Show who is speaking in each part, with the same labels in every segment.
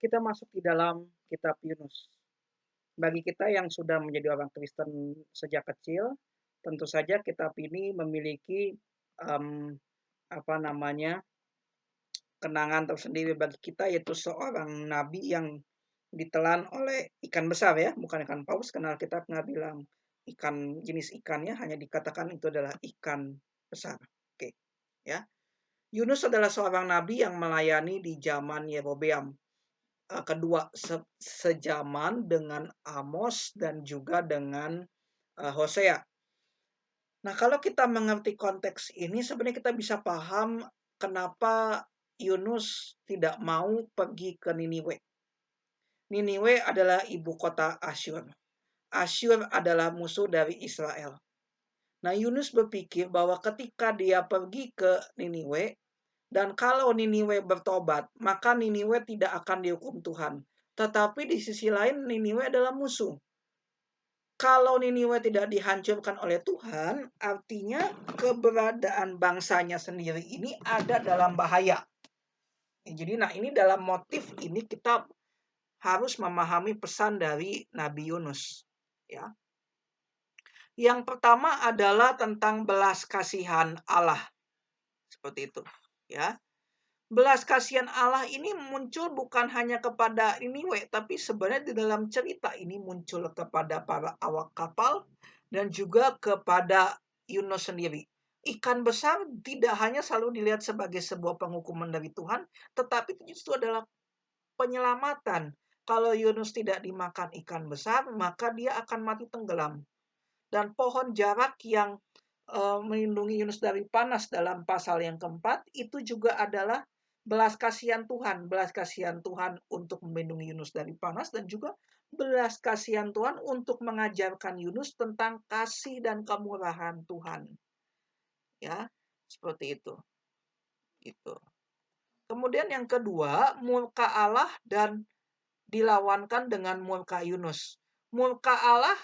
Speaker 1: kita masuk di dalam kitab Yunus. Bagi kita yang sudah menjadi orang Kristen sejak kecil, tentu saja kitab ini memiliki, mmm, apa namanya, kenangan tersendiri bagi kita, yaitu seorang nabi yang ditelan oleh ikan besar ya, bukan ikan paus, karena Alkitab nggak bilang ikan jenis ikannya, hanya dikatakan itu adalah ikan besar. Oke, ya. Yunus adalah seorang nabi yang melayani di zaman Yerobeam, kedua sejaman dengan Amos dan juga dengan, Hosea. Nah, kalau kita mengerti konteks ini sebenarnya kita bisa paham kenapa Yunus tidak mau pergi ke Niniwe. Niniwe adalah ibu kota Asyur. Asyur adalah musuh dari Israel. Nah, Yunus berpikir bahwa ketika dia pergi ke Niniwe, dan kalau Niniwe bertobat, maka Niniwe tidak akan dihukum Tuhan. Tetapi di sisi lain Niniwe adalah musuh. Kalau Niniwe tidak dihancurkan oleh Tuhan, artinya keberadaan bangsanya sendiri ini ada dalam bahaya. Jadi ini dalam motif ini kita harus memahami pesan dari Nabi Yunus. Ya. Yang pertama adalah tentang belas kasihan Allah. Seperti itu. Ya. Belas kasihan Allah ini muncul bukan hanya kepada Niniwe, tapi sebenarnya di dalam cerita ini muncul kepada para awak kapal dan juga kepada Yunus sendiri. Ikan besar tidak hanya selalu dilihat sebagai sebuah penghukuman dari Tuhan, tetapi itu justru adalah penyelamatan. Kalau Yunus tidak dimakan ikan besar, maka dia akan mati tenggelam. Dan pohon jarak yang melindungi Yunus dari panas dalam pasal yang keempat, itu juga adalah belas kasihan Tuhan. Belas kasihan Tuhan untuk melindungi Yunus dari panas dan juga belas kasihan Tuhan untuk mengajarkan Yunus tentang kasih dan kemurahan Tuhan. Ya, seperti itu. Itu. Kemudian yang kedua, murka Allah dan dilawankan dengan murka Yunus. Murka Allah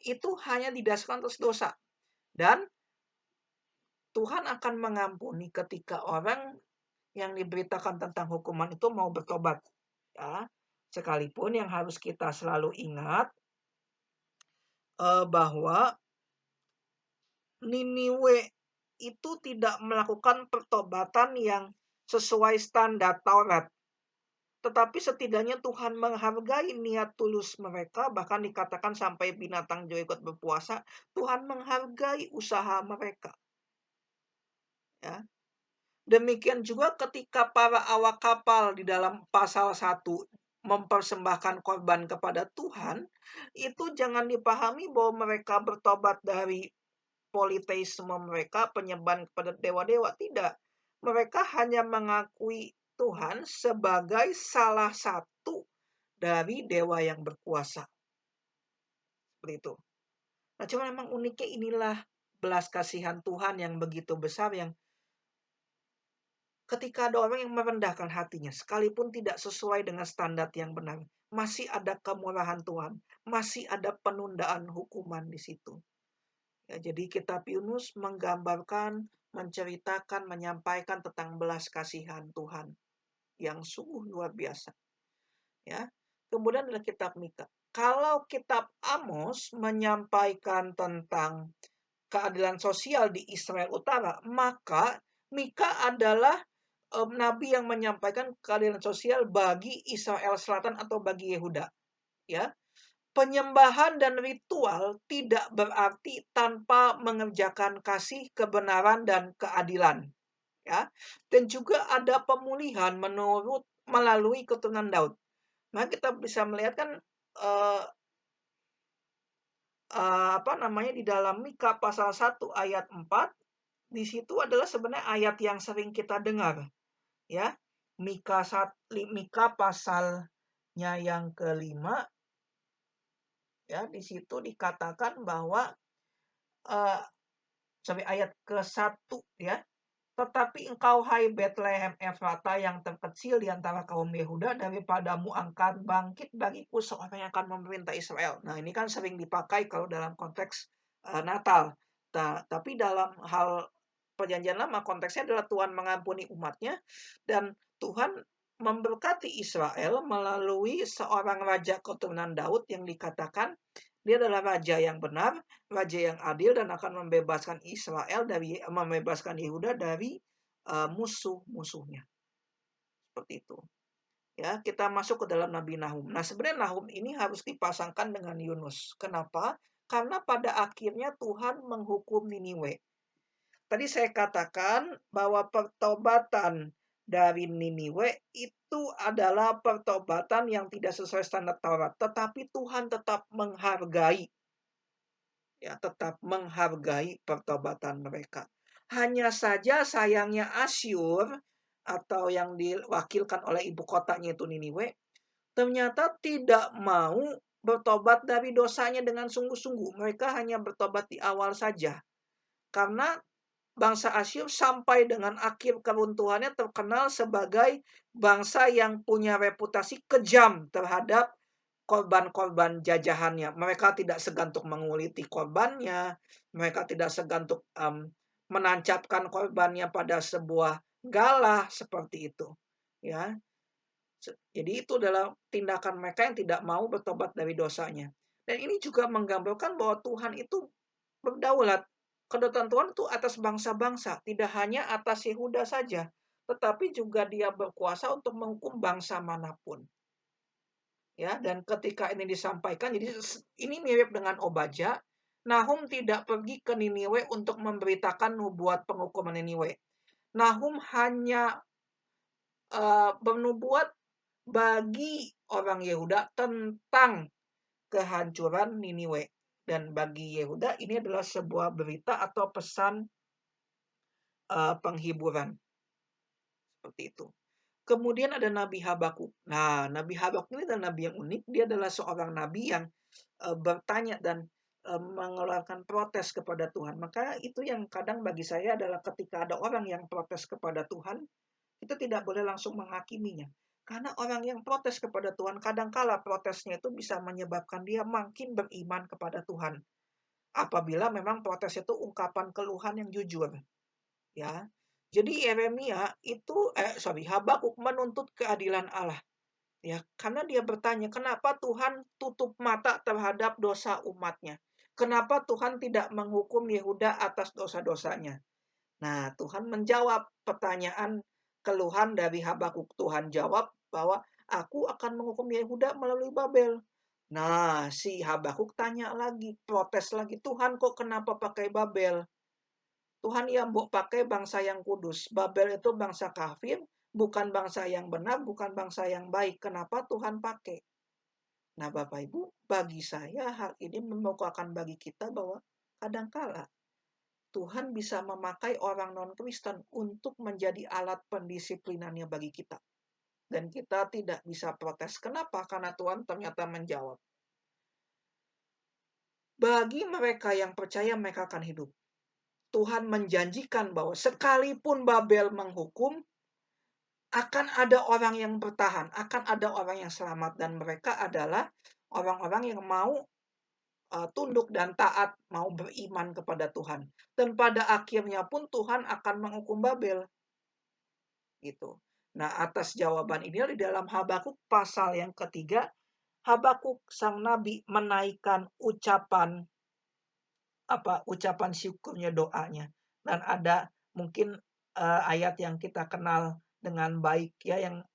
Speaker 1: itu hanya didasarkan atas dosa. Dan Tuhan akan mengampuni ketika orang yang diberitakan tentang hukuman itu mau bertobat. Ya. Sekalipun yang harus kita selalu ingat bahwa Niniwe itu tidak melakukan pertobatan yang sesuai standar Taurat. Tetapi setidaknya Tuhan menghargai niat tulus mereka, bahkan dikatakan sampai binatang juga ikut berpuasa. Tuhan menghargai usaha mereka. Ya. Demikian juga ketika para awak kapal di dalam pasal 1 mempersembahkan korban kepada Tuhan, itu jangan dipahami bahwa mereka bertobat dari politeisme mereka, penyembahan kepada dewa-dewa. Tidak. Mereka hanya mengakui Tuhan sebagai salah satu dari dewa yang berkuasa. Seperti itu. Nah, cuma memang uniknya inilah belas kasihan Tuhan yang begitu besar, yang ketika ada orang yang merendahkan hatinya, sekalipun tidak sesuai dengan standar yang benar, masih ada kemurahan Tuhan, masih ada penundaan hukuman di situ. Ya, jadi kitab Yunus menggambarkan, menceritakan, menyampaikan tentang belas kasihan Tuhan yang sungguh luar biasa. Ya. Kemudian adalah kitab Mika. Kalau kitab Amos menyampaikan tentang keadilan sosial di Israel Utara, maka Mika adalah nabi yang menyampaikan keadilan sosial bagi Israel Selatan atau bagi Yehuda. Ya. Penyembahan dan ritual tidak berarti tanpa mengerjakan kasih, kebenaran, dan keadilan. Ya. Dan juga ada pemulihan melalui keturunan Daud. Nah, kita bisa melihat kan di dalam Mika pasal 1 ayat 4, di situ adalah sebenarnya ayat yang sering kita dengar. Ya. Mika pasalnya yang kelima, ya, di situ dikatakan bahwa sampai ayat ke-1 ya. Tetapi engkau hai Betlehem Efrata yang terkecil di antara kaum Yehuda, daripadamu angkat bangkit bagiku seorang yang akan memerintah Israel. Nah, ini kan sering dipakai kalau dalam konteks Natal. Tapi dalam hal Perjanjian Lama konteksnya adalah Tuhan mengampuni umatnya, dan Tuhan memberkati Israel melalui seorang raja keturunan Daud yang dikatakan dia adalah raja yang benar, raja yang adil dan akan membebaskan Yehuda dari musuh-musuhnya. Seperti itu. Ya, kita masuk ke dalam Nabi Nahum. Nah, sebenarnya Nahum ini harus dipasangkan dengan Yunus. Kenapa? Karena pada akhirnya Tuhan menghukum Niniwe. Tadi saya katakan bahwa pertobatan dari Niniwe itu adalah pertobatan yang tidak sesuai standar Taurat, tetapi Tuhan tetap menghargai, ya, tetap menghargai pertobatan mereka. Hanya saja sayangnya Asyur atau yang diwakilkan oleh ibu kotanya itu Niniwe, ternyata tidak mau bertobat dari dosanya dengan sungguh-sungguh. Mereka hanya bertobat di awal saja. Karena bangsa Asyur sampai dengan akhir keruntuhannya terkenal sebagai bangsa yang punya reputasi kejam terhadap korban-korban jajahannya. Mereka tidak segan untuk menguliti korbannya, mereka tidak segan untuk menancapkan korbannya pada sebuah galah seperti itu. Ya, jadi itu adalah tindakan mereka yang tidak mau bertobat dari dosanya. Dan ini juga menggambarkan bahwa Tuhan itu berdaulat. Kedaulatan Tuhan itu atas bangsa-bangsa, tidak hanya atas Yehuda saja, tetapi juga Dia berkuasa untuk menghukum bangsa manapun. Ya, dan ketika ini disampaikan, jadi ini mirip dengan Obadya. Nahum tidak pergi ke Niniwe untuk memberitakan nubuat penghukuman Niniwe. Nahum hanya bernubuat bagi orang Yehuda tentang kehancuran Niniwe. Dan bagi Yehuda ini adalah sebuah berita atau pesan penghiburan. Seperti itu. Kemudian ada Nabi Habakuk. Nah, Nabi Habakuk ini adalah nabi yang unik. Dia adalah seorang nabi yang bertanya dan mengeluarkan protes kepada Tuhan. Maka itu yang kadang bagi saya adalah ketika ada orang yang protes kepada Tuhan, kita tidak boleh langsung menghakiminya. Karena orang yang protes kepada Tuhan, kadangkala protesnya itu bisa menyebabkan dia makin beriman kepada Tuhan. Apabila memang protes itu ungkapan keluhan yang jujur. Ya. Jadi Habakuk menuntut keadilan Allah. Ya, karena dia bertanya, kenapa Tuhan tutup mata terhadap dosa umatnya? Kenapa Tuhan tidak menghukum Yehuda atas dosa-dosanya? Nah, Tuhan menjawab pertanyaan keluhan dari Habakuk. Tuhan jawab bahwa aku akan menghukum Yehuda melalui Babel. Nah, si Habakuk tanya lagi, protes lagi, Tuhan kok kenapa pakai Babel? Tuhan yang pakai bangsa yang kudus. Babel itu bangsa kafir, bukan bangsa yang benar, bukan bangsa yang baik. Kenapa Tuhan pakai? Nah, Bapak Ibu, bagi saya hal ini membukakan bagi kita bahwa kadangkala Tuhan bisa memakai orang non-Kristen untuk menjadi alat pendisiplinannya bagi kita. Dan kita tidak bisa protes. Kenapa? Karena Tuhan ternyata menjawab. Bagi mereka yang percaya, mereka akan hidup. Tuhan menjanjikan bahwa sekalipun Babel menghukum, akan ada orang yang bertahan, akan ada orang yang selamat. Dan mereka adalah orang-orang yang mau tunduk dan taat, mau beriman kepada Tuhan. Dan pada akhirnya pun Tuhan akan menghukum Babel. Gitu. Nah, atas jawaban ini di dalam Habakuk pasal yang ketiga, Habakuk sang nabi menaikkan ucapan syukurnya, doanya. Dan ada mungkin ayat yang kita kenal dengan baik ya, yang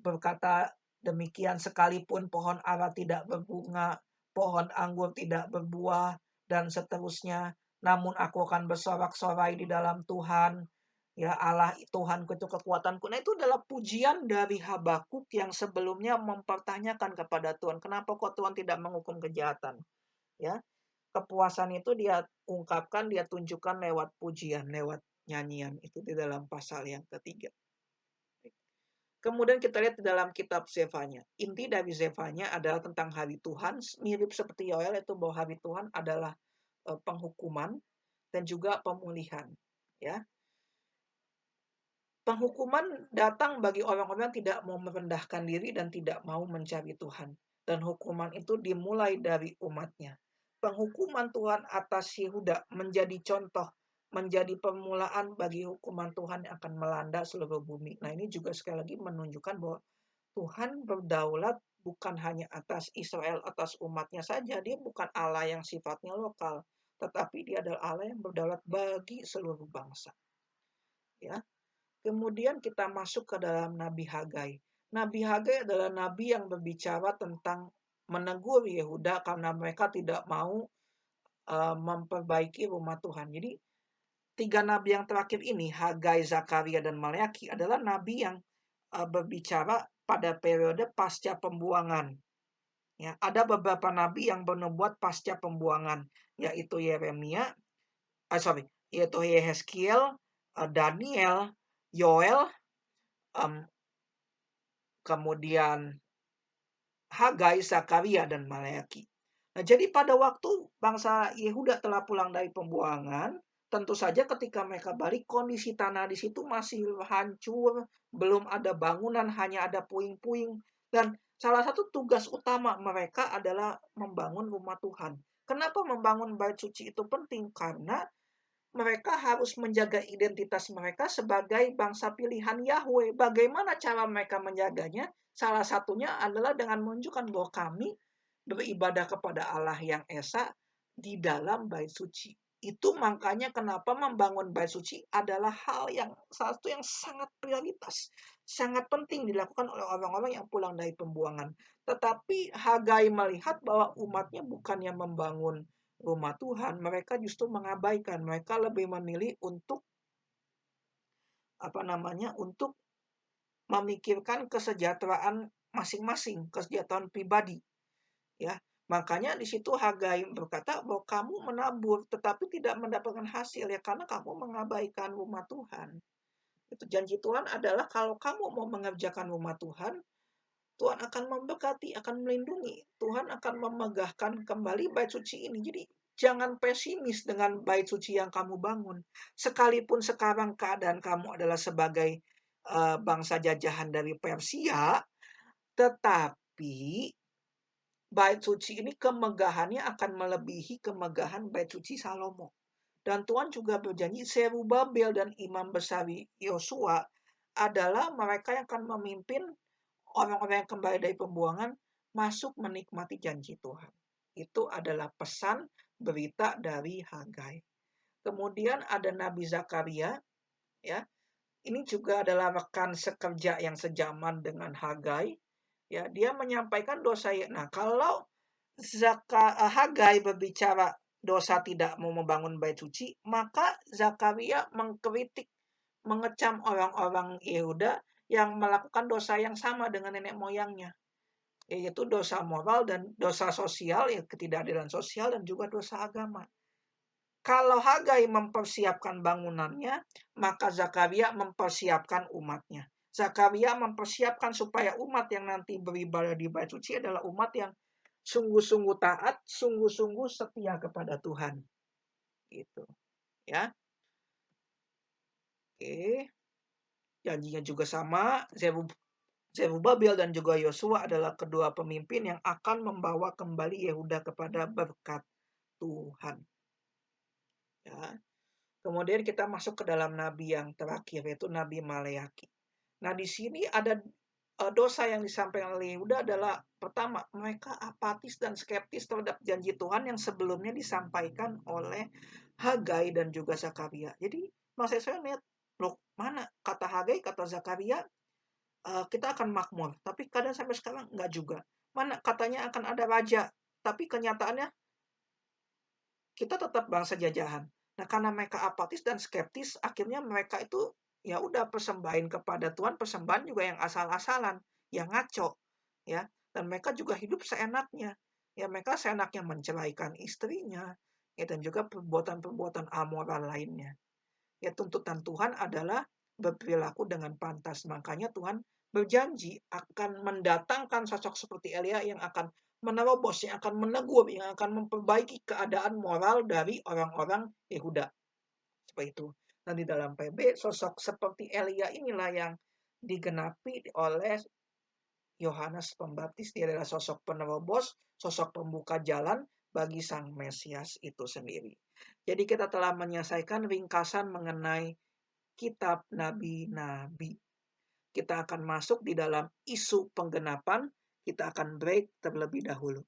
Speaker 1: berkata demikian, sekalipun pohon ara tidak berbunga, pohon anggur tidak berbuah, dan seterusnya, namun aku akan bersorak-sorai di dalam Tuhan. Ya, Allah Tuhanku itu kekuatanku. Nah, itu adalah pujian dari Habakuk yang sebelumnya mempertanyakan kepada Tuhan, kenapa kok Tuhan tidak menghukum kejahatan? Ya, kepuasan itu dia ungkapkan, dia tunjukkan lewat pujian, lewat nyanyian. Itu di dalam pasal yang ketiga. Kemudian kita lihat di dalam kitab Zefanya. Inti dari Zefanya adalah tentang hari Tuhan, mirip seperti Yoel, itu bahwa hari Tuhan adalah penghukuman dan juga pemulihan. Ya, penghukuman datang bagi orang-orang yang tidak mau merendahkan diri dan tidak mau mencari Tuhan. Dan hukuman itu dimulai dari umatnya. Penghukuman Tuhan atas Yehuda menjadi contoh menjadi permulaan bagi hukuman Tuhan yang akan melanda seluruh bumi. Nah, ini juga sekali lagi menunjukkan bahwa Tuhan berdaulat bukan hanya atas Israel, atas umatnya saja. Dia bukan Allah yang sifatnya lokal, tetapi dia adalah Allah yang berdaulat bagi seluruh bangsa. Ya. Kemudian kita masuk ke dalam Nabi Hagai. Nabi Hagai adalah nabi yang berbicara tentang menegur Yehuda karena mereka tidak mau memperbaiki rumah Tuhan. Jadi 3 nabi yang terakhir ini, Hagai, Zakaria, dan Maleaki adalah nabi yang berbicara pada periode pasca pembuangan. Ya, ada beberapa nabi yang bernubuat pasca pembuangan, yaitu yaitu Yehezkiel, Daniel, Yoel, kemudian Hagai, Zakaria, dan Maleaki. Nah, jadi pada waktu bangsa Yehuda telah pulang dari pembuangan, tentu saja ketika mereka balik, kondisi tanah di situ masih hancur, belum ada bangunan, hanya ada puing-puing. Dan salah satu tugas utama mereka adalah membangun rumah Tuhan. Kenapa membangun bait suci itu penting? Karena mereka harus menjaga identitas mereka sebagai bangsa pilihan Yahweh. Bagaimana cara mereka menjaganya? Salah satunya adalah dengan menunjukkan bahwa kami beribadah kepada Allah yang esa di dalam bait suci. Itu makanya kenapa membangun bait suci adalah hal yang salah satu yang sangat prioritas, sangat penting dilakukan oleh orang-orang yang pulang dari pembuangan. Tetapi Hagai melihat bahwa umatnya bukannya membangun rumah Tuhan, mereka justru mengabaikan. Mereka lebih memilih untuk untuk memikirkan kesejahteraan masing-masing, kesejahteraan pribadi. Ya, makanya di situ Hagai berkata bahwa kamu menabur tetapi tidak mendapatkan hasil ya karena kamu mengabaikan rumah Tuhan. Itu janji Tuhan adalah kalau kamu mau mengerjakan rumah Tuhan, Tuhan akan memberkati, akan melindungi. Tuhan akan memegahkan kembali bait suci ini. Jadi jangan pesimis dengan bait suci yang kamu bangun. Sekalipun sekarang keadaan kamu adalah sebagai bangsa jajahan dari Persia, tetapi bait suci ini kemegahannya akan melebihi kemegahan bait suci Salomo. Dan Tuhan juga berjanji Zerubabel dan imam besar Yosua adalah mereka yang akan memimpin orang-orang yang kembali dari pembuangan masuk menikmati janji Tuhan. Itu adalah pesan berita dari Hagai. Kemudian ada Nabi Zakaria, ya. Ini juga adalah rekan sekerja yang sejaman dengan Hagai. Ya, dia menyampaikan dosa. Nah, kalau Hagai berbicara dosa tidak mau membangun bait suci, maka Zakaria mengkritik, mengecam orang-orang Yehuda yang melakukan dosa yang sama dengan nenek moyangnya, yaitu dosa moral dan dosa sosial, ya ketidakadilan sosial dan juga dosa agama. Kalau Hagai mempersiapkan bangunannya, maka Zakaria mempersiapkan umatnya. Zakaria mempersiapkan supaya umat yang nanti beribadah di bait suci adalah umat yang sungguh-sungguh taat, sungguh-sungguh setia kepada Tuhan. Gitu. Ya. Oke. Janjinya juga sama, Zerubabel dan juga Yosua adalah kedua pemimpin yang akan membawa kembali Yehuda kepada berkat Tuhan. Ya. Kemudian kita masuk ke dalam nabi yang terakhir, yaitu Nabi Maleaki. Nah, di sini ada dosa yang disampaikan oleh Yehuda adalah pertama, mereka apatis dan skeptis terhadap janji Tuhan yang sebelumnya disampaikan oleh Hagai dan juga Zakaria. Jadi, maksud saya lihat, loh, mana kata Hagai, kata Zakaria, kita akan makmur. Tapi kadang sampai sekarang enggak juga. Mana katanya akan ada raja, tapi kenyataannya kita tetap bangsa jajahan. Nah, karena mereka apatis dan skeptis, akhirnya mereka itu ya udah persembahin kepada Tuhan, persembahan juga yang asal-asalan, yang ngaco, ya. Dan mereka juga hidup seenaknya. Ya, mereka seenaknya menceraikan istrinya, ya, dan juga perbuatan-perbuatan amoral lainnya. Ya, tuntutan Tuhan adalah berperilaku dengan pantas. Makanya Tuhan berjanji akan mendatangkan sosok seperti Elia yang akan menerobos, yang akan menegur, yang akan memperbaiki keadaan moral dari orang-orang Yehuda. Seperti itu. Dan di dalam PB, sosok seperti Elia inilah yang digenapi oleh Yohanes Pembaptis. Dia adalah sosok penerobos, sosok pembuka jalan bagi Sang Mesias itu sendiri. Jadi kita telah menyelesaikan ringkasan mengenai kitab nabi-nabi. Kita akan masuk di dalam isu penggenapan, kita akan break terlebih dahulu.